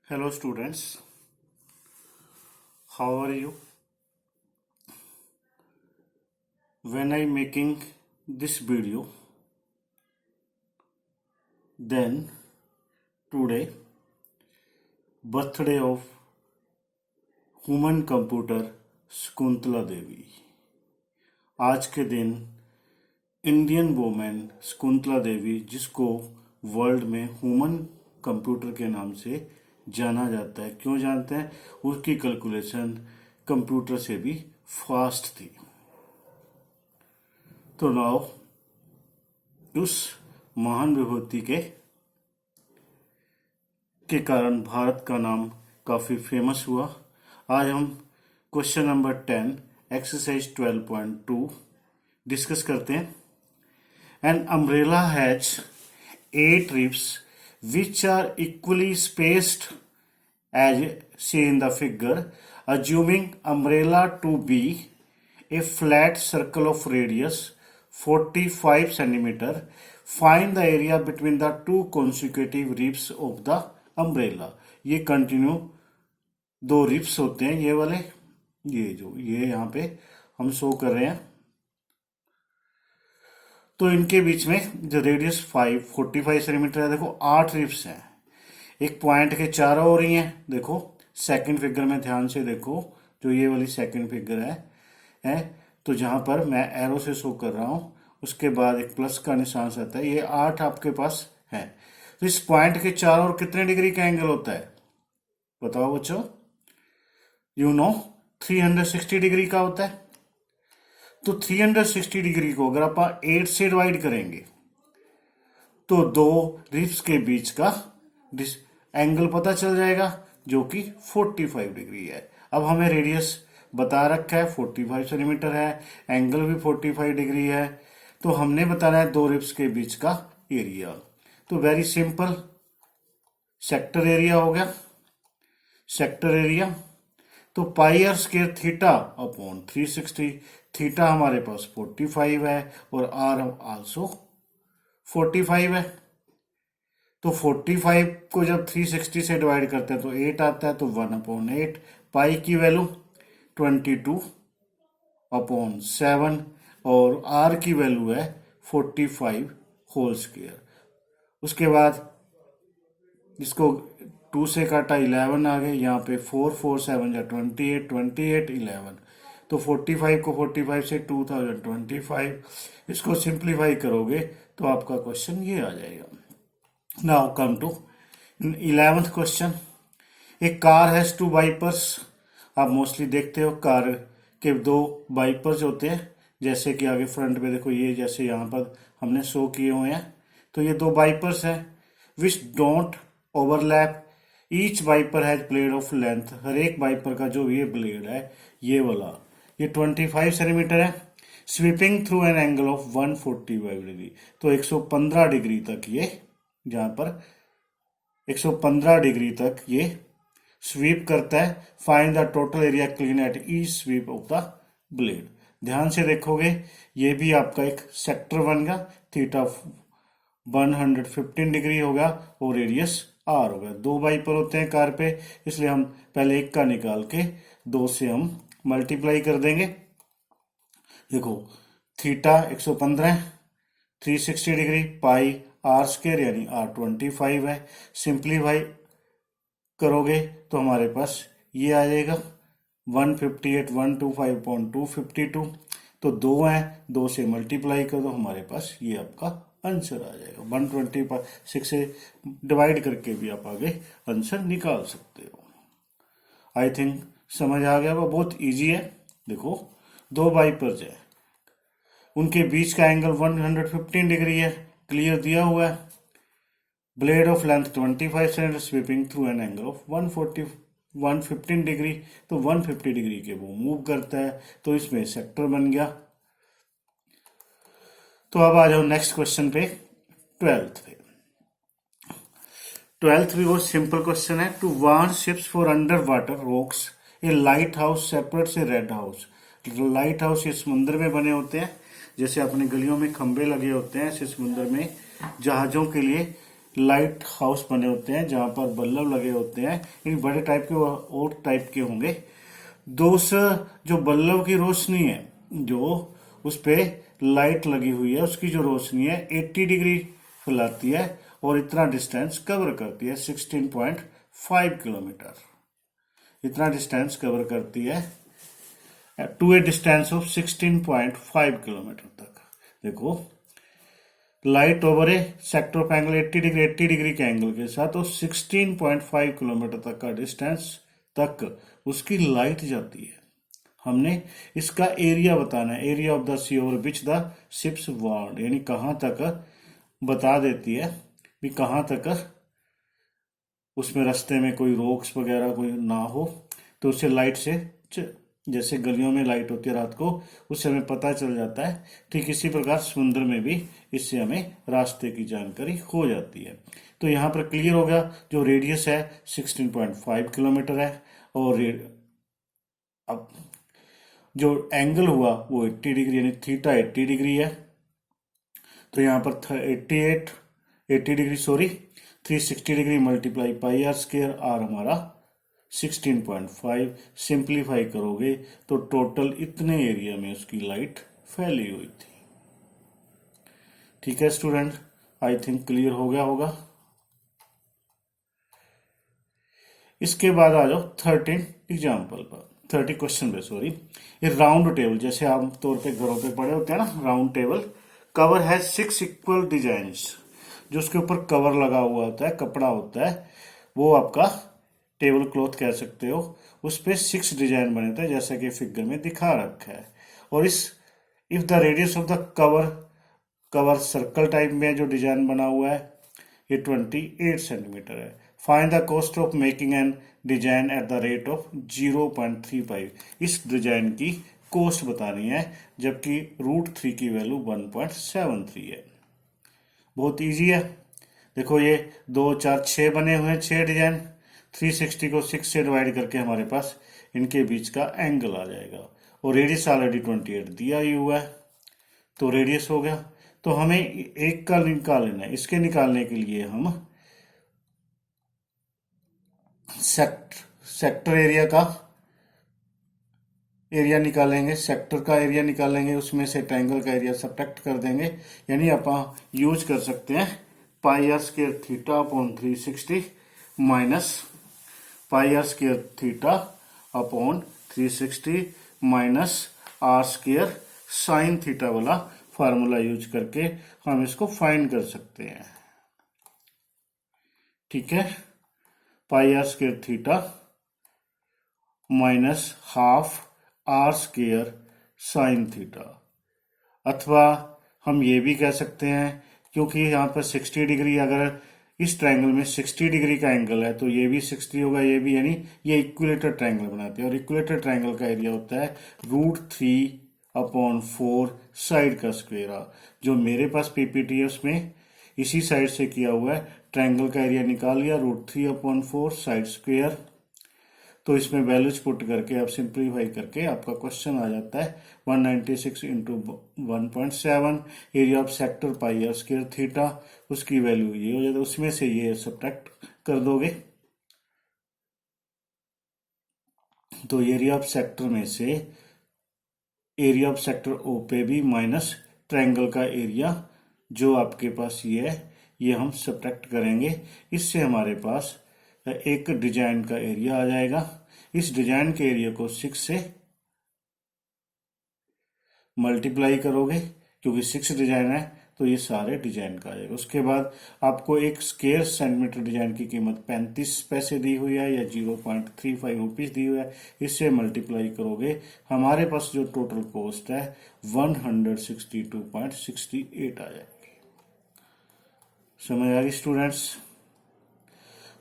Hello students, how are you? When I making this video, then today birthday of human computer Shakuntala Devi. आज के दिन Indian women Shakuntala Devi, जिसको world में human computer के नाम से जाना जाता है, क्यों जानते हैं? उसकी कैलकुलेशन कंप्यूटर से भी फास्ट थी। तो नाउ उस महान विभूति के कारण भारत का नाम काफी फेमस हुआ। आज हम क्वेश्चन नंबर 10 एक्सरसाइज 12.2 डिस्कस करते हैं। An umbrella has 8 ribs which are equally spaced as seen in the figure. Assuming umbrella to be a flat circle of radius 45 centimeter, find the area between the two consecutive ribs of the umbrella. ये continue दो ribs होते हैं, ये वाले, ये यहाँ पे हम शो कर रहे हैं। तो इनके बीच में जो रेडियस 45 सेंटीमीटर है, देखो 8 रिब्स हैं। एक पॉइंट के चारों हो रही हैं। देखो सेकंड फिगर में ध्यान से देखो, जो ये वाली सेकंड फिगर है तो जहां पर मैं एरो से शो कर रहा हूं, उसके बाद एक प्लस का निशान आता है। ये 8 आपके पास है। तो इस पॉइंट के चारों ओर कितने डिग्री का एंगल होता है बताओ बच्चों? 360 डिग्री का होता है। तो 360 डिग्री को अगर आप 8 से डिवाइड करेंगे तो दो रिब्स के बीच का एंगल पता चल जाएगा, जो कि 45 डिग्री है। अब हमें रेडियस बता रखा है 45 सेंटीमीटर है, एंगल भी 45 डिग्री है, तो हमने बताना है दो रिब्स के बीच का एरिया। तो वेरी सिंपल, सेक्टर एरिया हो गया। सेक्टर एरिया तो pi r square theta upon 360। Theta हमारे पास 45 है और आर आल्सो 45 है। तो 45 को जब 360 से डिवाइड करते हैं तो 8 आता है, तो 1/8। पाई की वैल्यू 22/7 और आर की वैल्यू है 45 होल स्क्वायर। उसके बाद इसको 2 से काटा 11 आ गए। यहाँ पे 4 4 7 या 28 28 11। तो 45 को 45 से 2025 इसको सिंप्लीफाई करोगे तो आपका क्वेश्चन ये आ जाएगा। Now come to 11th question. A car has 2 wipers. आप मोस्टली देखते हो कार के 2 वाइपर्स होते हैं, जैसे कि आगे फ्रंट में देखो, ये जैसे यहाँ पर हमने शो किए हुए हैं। तो ये 2 वाइपर्स हैं which don't overlap. Each wiper has blade of length. हर एक वाइपर का जो ये ब्लेड है, ये वाला, ये 25 सेंटीमीटर है। Sweeping through an angle of 145 degree. तो 115 डिग्री तक ये, जहां पर 115 डिग्री तक ये स्वीप करता है। Find the total area clean at each sweep of the blade. ध्यान से देखोगे ये भी आपका एक सेक्टर बन गया। थीटा 115 डिग्री होगा और रेडियस आर होगा। 2 वाइपर होते हैं कार पे, इसलिए हम पहले एक का निकाल के 2 से हम मल्टीप्लाई कर देंगे। देखो थीटा 115 है, 360 डिग्री, पाई आर स्क्वायर यानी R25 है। सिंप्लीफाई करोगे तो हमारे पास ये आ जाएगा 158 125.252। तो 2 है, 2 से मल्टीप्लाई कर दो, हमारे पास ये आपका आंसर आ जाएगा। 126 से डिवाइड करके भी आप आगे आंसर निकाल सकते हो। आई थिंक समझ आ गया, वो बहुत इजी है। देखो 2 वाइपर्स है, उनके बीच का एंगल 115 डिग्री है, क्लियर दिया हुआ है। Blade of length 25 centimetre, sweeping through an angle of 115 degree. तो 150 डिग्री के वो मूव करता है, तो इसमें सेक्टर बन गया। तो अब आ जाओ नेक्स्ट क्वेश्चन पे, 12th पे। 12th भी बहुत सिंपल क्वेश्चन है। To warn ships for underwater rocks a lighthouse separate से रेड हाउस। लाइट हाउस ये समुद्र में बने होते हैं, जैसे अपने गलियों में खंबे लगे होते हैं, ऐसे समुद्र में जहाजों के लिए लाइट हाउस बने होते हैं जहां पर बल्ब लगे होते हैं, इन बड़े टाइप के और टाइप के होंगे। दोस जो बल्ब की रोशनी है, जो उस पे लाइट लगी हुई है, उसकी जो रोशनी है 80 डिग्री फैलाती है और इतना डिस्टेंस कवर करती है, 16.5 किलोमीटर। इतना डिस्टेंस कवर करती है to a distance of 16.5 kilometre तक। देखो, light over a sector of angle 80 degree के एंगल के साथ और 16.5 किलोमीटर तक का डिस्टेंस तक उसकी लाइट जाती है। हमने इसका एरिया बताना है, area of the sea over which the ships warned, यानी कहां तक बता देती है कि कहां तक उसमें रास्ते में कोई रोक्स वगैरह कोई ना हो, तो उससे लाइट से जैसे गलियों में लाइट होती है रात को, उससे हमें पता चल जाता है। ठीक इसी प्रकार समुद्र में भी इससे हमें रास्ते की जानकारी हो जाती है। तो यहाँ पर क्लियर हो गया, जो रेडियस है 16.5 किलोमीटर है और अब जो एंगल हुआ वो 80 डिग्री, यानी थीटा 80 डिग्री है। तो यहाँ पर 80 degree 360 degree multiply pi r square, r हमारा 16.5। सिंप्लीफाई करोगे तो टोटल इतने एरिया में उसकी लाइट फैली हुई थी। ठीक है स्टूडेंट, आई थिंक क्लियर हो गया होगा। इसके बाद आ जाओ 30 एग्जाम्पल पर, 30 क्वेश्चन पे सॉरी। ये राउंड टेबल, जैसे आमतौर पे घरों पे पड़े होते हैं ना राउंड टेबल, कवर है 6 इक्वल डिजाइन्स। जो उसके ऊपर कवर लगा हुआ होता है, कपड़ा होता है, वो आपका टेबल क्लॉथ कह सकते हो। उस पे 6 डिजाइन बने थे जैसा कि फिगर में दिखा रखा है। और if the radius of the cover circle type में जो डिजाइन बना हुआ है, ये 28 सेंटीमीटर है। Find the cost of making an design at the rate of 0.35। इस डिजाइन की कॉस्ट बतानी है, जबकि √3 की वैल्यू 1.73 है। बहुत इजी है। देखो, ये 2 4 6 बने हुए हैं, 6 डिजाइन। 360 को 6 से डिवाइड करके हमारे पास इनके बीच का एंगल आ जाएगा। और रेडियस ऑलरेडी 28 दिया ही हुआ है, तो रेडियस हो गया। तो हमें एक का निकाल लेना है। इसके निकालने के लिए हम सेक्टर एरिया का एरिया निकालेंगे, सेक्टर का एरिया निकालेंगे, उसमें से ट्रायंगल का एरिया सब्ट्रैक्ट कर देंगे। यानी आप यूज कर सकते हैं pi r square theta upon 360 minus pi r square theta upon 360 minus r square sine theta वाला फार्मूला यूज करके हम इसको फाइंड कर सकते हैं। ठीक है, pi r square theta minus half r square sine theta. अथवा हम ये भी कह सकते हैं, क्योंकि यहाँ पर 60 डिग्री, अगर इस ट्रायंगल में 60 डिग्री का एंगल है तो ये भी 60 होगा, ये भी, यानी ये इक्विलेटर ट्रायंगल बनाते हैं। और इक्विलेटर ट्रायंगल का एरिया होता है √3/4 साइड का स्क्वायर। जो मेरे पास पीपीटी है उसमें इसी साइड से किया हुआ है। ट्रायंगल का एरिया निकाल लिया, √3/4 साइड स्क्वायर। तो इसमें वैल्यूज पुट करके आप सिंप्लीफाई करके आपका क्वेश्चन आ जाता है 196 into 1.7 area of sector pi r square theta. उसकी वैल्यू ये हो जाता है, उसमें से ये सब्ट्रैक्ट कर दोगे तो एरिया ऑफ सेक्टर में से एरिया ऑफ सेक्टर ओ पे भी माइनस ट्रायंगल का एरिया जो आपके पास ये है, ये हम सब्ट्रैक्ट करेंगे। इससे हमारे पास एक डिजाइन का एरिया आ जाएगा। इस डिजाइन के एरिया को 6 से मल्टीप्लाई करोगे, क्योंकि 6 डिजाइन है तो ये सारे डिजाइन का आ जाएगा। उसके बाद आपको एक स्क्वायर सेंटीमीटर डिजाइन की कीमत 35 पैसे दी हुई है या 0.35 रुपीज दी हुई है। इससे मल्टीप्लाई करोगे, हमारे पास जो टोटल कॉस्ट है 162.68 आ जाएगी। समझ आ गई स्टूडेंट्स?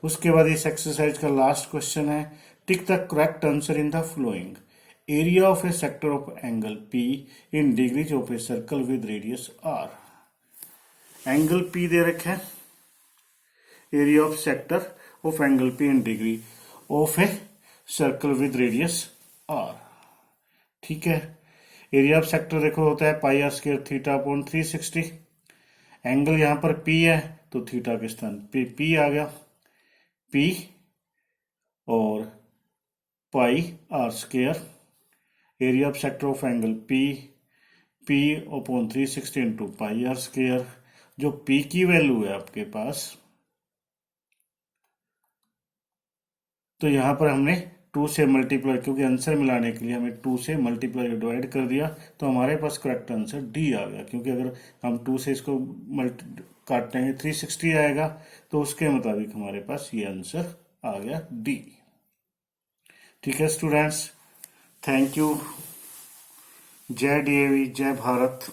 उसके बाद इस एक्सरसाइज का लास्ट क्वेश्चन है, tick the correct answer in the following. Area of a sector of angle P in degrees of a circle with radius R। Angle P दे रखा है, area of sector of angle P in degree of a circle with radius R। ठीक है, area of sector देखो होता है pi r square theta upon 360। Angle यहां पर P है तो थीटा के स्थान पे पी आ गया, पी और pi r square, area of sector of angle P upon 360 into pi r square. जो पी की वैल्यू है आपके पास, तो यहां पर हमने 2 से मल्टीप्लाई, क्योंकि आंसर मिलाने के लिए हमें 2 से मल्टीप्लाई डिवाइड कर दिया, तो हमारे पास करेक्ट आंसर डी आ गया। क्योंकि अगर हम 2 से इसको मल्टी काटेंगे 360 आएगा, तो उसके मुताबिक हमारे पास ये आंसर आ गया डी। ठीक है स्टूडेंट्स, थैंक यू। जय डीएवी, जय भारत।